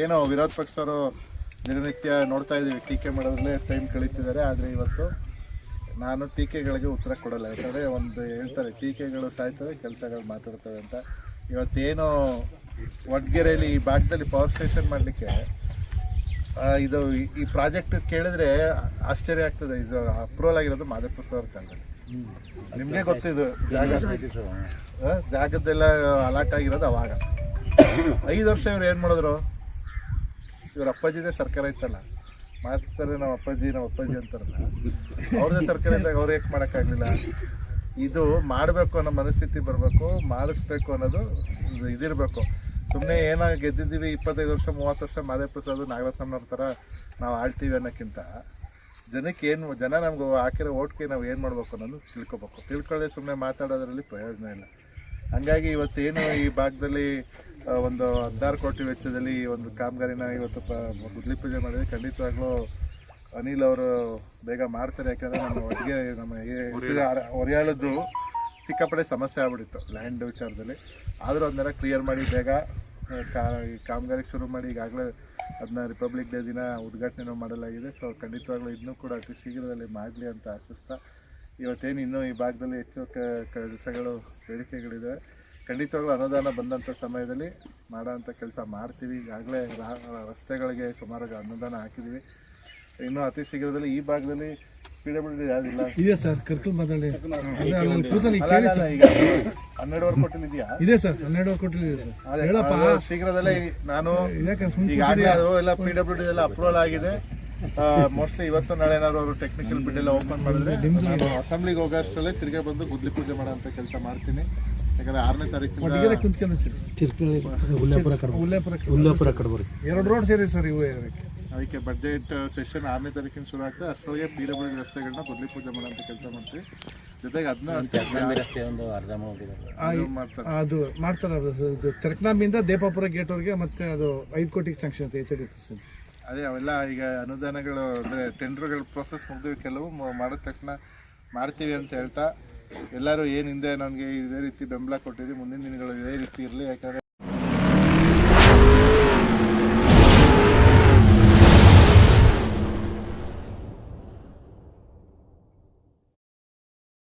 ಏನೋ ವಿರೋಧ ಪಕ್ಷವರು ದಿನನಿತ್ಯ ನೋಡ್ತಾ ಇದ್ದೀವಿ, ಟೀಕೆ ಮಾಡೋದ್ರಲ್ಲೇ ಟೈಮ್ ಕಳೀತಿದ್ದಾರೆ. ಆದರೆ ಇವತ್ತು ನಾನು ಟೀಕೆಗಳಿಗೆ ಉತ್ತರ ಕೊಡಲ್ಲ. ಯಾಕಂದರೆ ಒಂದು ಹೇಳ್ತಾರೆ, ಟೀಕೆಗಳು ಸಾಯ್ತವೆ, ಕೆಲಸಗಳು ಮಾತಾಡ್ತವೆ ಅಂತ. ಇವತ್ತೇನು ವಡ್ಗೆರೆಯಲ್ಲಿ ಈ ಭಾಗದಲ್ಲಿ ಪವರ್ ಸ್ಟೇಷನ್ ಮಾಡಲಿಕ್ಕೆ ಇದು ಈ ಪ್ರಾಜೆಕ್ಟ್ ಕೇಳಿದ್ರೆ ಆಶ್ಚರ್ಯ ಆಗ್ತದೆ. ಇದು ಅಪ್ರೂವಲ್ ಆಗಿರೋದು ಮಾದೇಪುರ ಸರ್ ಕಾಲದಲ್ಲಿ. ನಿಮಗೆ ಗೊತ್ತಿದ್ದು ಜಾಗದ್ದೆಲ್ಲ ಅಲಾಟ್ ಆಗಿರೋದು ಅವಾಗ. 5 ವರ್ಷ ಇವ್ರು ಏನು ಮಾಡಿದ್ರು? ಇವ್ರ ಅಪ್ಪಾಜಿದೇ ಸರ್ಕಾರ ಇತ್ತಲ್ಲ, ಮಾತಾಡ್ತಾರೆ ನಮ್ಮ ಅಪ್ಪಾಜಿ ಅಂತಾರಲ್ಲ, ಅವ್ರದ್ದೇ ಸರ್ಕಾರ ಇದ್ದಾಗ ಅವ್ರು ಏಕೆ ಮಾಡೋಕ್ಕಾಗಲಿಲ್ಲ? ಇದು ಮಾಡಬೇಕು ಅನ್ನೋ ಮನಸ್ಥಿತಿ ಬರಬೇಕು, ಮಾಡಿಸ್ಬೇಕು ಅನ್ನೋದು ಇದಿರಬೇಕು. ಸುಮ್ಮನೆ ಏನೋ ಗೆದ್ದಿದ್ದೀವಿ 25 ವರ್ಷ 30 ವರ್ಷ ಮಾದೇಪ್ರಸಾದ್ ನಾಗರತ್ನವ್ರ ಥರ ನಾವು ಆಳ್ತೀವಿ ಅನ್ನೋಕ್ಕಿಂತ ಜನ ನಮ್ಗೆ ಹಾಕಿರೋ ಓಟ್ಗೆ ನಾವು ಏನು ಮಾಡಬೇಕು ಅನ್ನೋದು ತಿಳ್ಕೊಳ್ಳಿ. ಸುಮ್ಮನೆ ಮಾತಾಡೋದ್ರಲ್ಲಿ ಪ್ರಯೋಜನ ಇಲ್ಲ. ಹಂಗಾಗಿ ಇವತ್ತೇನು ಈ ಭಾಗದಲ್ಲಿ ಒಂದು 16 ಕೋಟಿ ವೆಚ್ಚದಲ್ಲಿ ಈ ಒಂದು ಕಾಮಗಾರಿನ ಇವತ್ತು ಗುದ್ಲಿ ಪೂಜೆ ಮಾಡಿದ್ರೆ ಖಂಡಿತವಾಗ್ಲೂ ಅನಿಲ್ ಅವರು ಬೇಗ ಮಾಡ್ತಾರೆ. ಯಾಕಂದರೆ ನಮ್ಮ ಹೊರಿಯಾಳದ್ದು ಸಿಕ್ಕಾಪಟ್ಟೆ ಸಮಸ್ಯೆ ಆಗ್ಬಿಟ್ಟಿತ್ತು ಲ್ಯಾಂಡ್ ವಿಚಾರದಲ್ಲಿ. ಆದರೂ ಅದನ್ನೆಲ್ಲ ಕ್ಲಿಯರ್ ಮಾಡಿ ಬೇಗ ಈ ಕಾಮಗಾರಿಗೆ ಶುರು ಮಾಡಿ ಈಗಾಗಲೇ ಅದನ್ನ ರಿಪಬ್ಲಿಕ್ ಡೇ ದಿನ ಉದ್ಘಾಟನೆ ಮಾಡಲಾಗಿದೆ. ಸೊ ಖಂಡಿತವಾಗ್ಲೂ ಇದನ್ನೂ ಕೂಡ ಅತಿ ಶೀಘ್ರದಲ್ಲಿ ಮಾಡಲಿ ಅಂತ ಆಶಿಸ್ತಾ, ಇವತ್ತೇನು ಇನ್ನೂ ಈ ಭಾಗದಲ್ಲಿ ಹೆಚ್ಚು ಕೆಲಸಗಳು ಬೇಡಿಕೆಗಳಿದೆ. ಖಂಡಿತವಾಗ್ಲೂ ಅನುದಾನ ಬಂದಂಥ ಸಮಯದಲ್ಲಿ ಮಾಡೋಂಥ ಕೆಲಸ ಮಾಡ್ತೀವಿ. ಈಗಾಗಲೇ ರಸ್ತೆಗಳಿಗೆ ಸುಮಾರು ಅನುದಾನ ಹಾಕಿದ್ದೀವಿ. ಇನ್ನೂ ಅತಿ ಶೀಘ್ರದಲ್ಲಿ ಈ ಭಾಗದಲ್ಲಿ PWD ಯಾವುದಿಲ್ಲ ಇದೆ ಸರ್. ಕರ್ಕಲ್ ಮಾತಾಡಿ. ಈಗ 12 ಕೋಟಿ ಇದೆಯಾ? ಇದೆ ಸರ್, 12 ಕೋಟಿ ಇದೆ ಸರ್. ಹೇಳಪ್ಪ ಶೀಘ್ರದಲ್ಲೇ. ನಾನು ಈಗಾಗಲೇ ಅದು ಎಲ್ಲ PWD ಎಲ್ಲ ಅಪ್ರೂವಲ್ ಆಗಿದೆ. ಮೋಸ್ಟ್ಲಿ ಇವತ್ತು ನಾಳೆ ಏನಾದ್ರು ಅವರು ಟೆಕ್ನಿಕಲ್ ಬಿಡ್ ಎಲ್ಲ ಓಪನ್ ಮಾಡಿದ್ರೆ ನಾನು ಅಸೆಂಬ್ಲಿಗೆ ಹೋಗೋಷ್ಟರಲ್ಲೇ ತಿರ್ಗಾ ಬಂದು ಗುದ್ಲಿ ಪೂಜೆ ಮಾಡೋಂಥ ಕೆಲಸ ಮಾಡ್ತೀನಿ. ಯಾಕಂದ್ರೆ 6ನೇ ತಾರೀಕು 2 ರೋಡ್ ಸೇರಿ ಸರ್. ಇವು ಅದಕ್ಕೆ ಬಜೆಟ್ ಸೆಷನ್ 6ನೇ ತಾರೀಕಿನ ಶುರು ಆಗ್ತದೆ. ಅಷ್ಟರೊಳಗೆ PWD ರಸ್ತೆಗಳನ್ನ ಗುದ್ಲಿ ಪೂಜೆ ಮಾಡೋಂಥ ಕೆಲಸ ಮಾಡ್ತೀವಿ. ಜೊತೆಗೆ ಅದನ್ನ ಅದು ಮಾಡ್ತಾರೆ. ಅದು ತೆರಕನಾಂಬಿಂದ ದೇಪಾಪುರ ಗೇಟ್ವರೆಗೆ ಮತ್ತೆ ಅದು 5 ಕೋಟಿಗೆ ಸ್ಯಾಂಕ್ಷನ್ ಐತೆ HDP ಸರ್. ಅದೇ ಅವೆಲ್ಲ ಈಗ ಅನುದಾನಗಳು ಅಂದರೆ ಟೆಂಡರ್ಗಳ ಪ್ರೊಸೆಸ್ ಮುಗಿದು ಕೆಲವು ಮಾಡಿದ ತಕ್ಷಣ ಮಾಡ್ತೀವಿ ಅಂತ ಹೇಳ್ತಾ ಎಲ್ಲರೂ ಏನು ಹಿಂದೆ ನನಗೆ ಇದೇ ರೀತಿ ಬೆಂಬಲ ಕೊಟ್ಟಿದ್ದೀವಿ. ಮುಂದಿನ ದಿನಗಳು ಇದೇ ರೀತಿ ಇರಲಿ. ಯಾಕಂದರೆ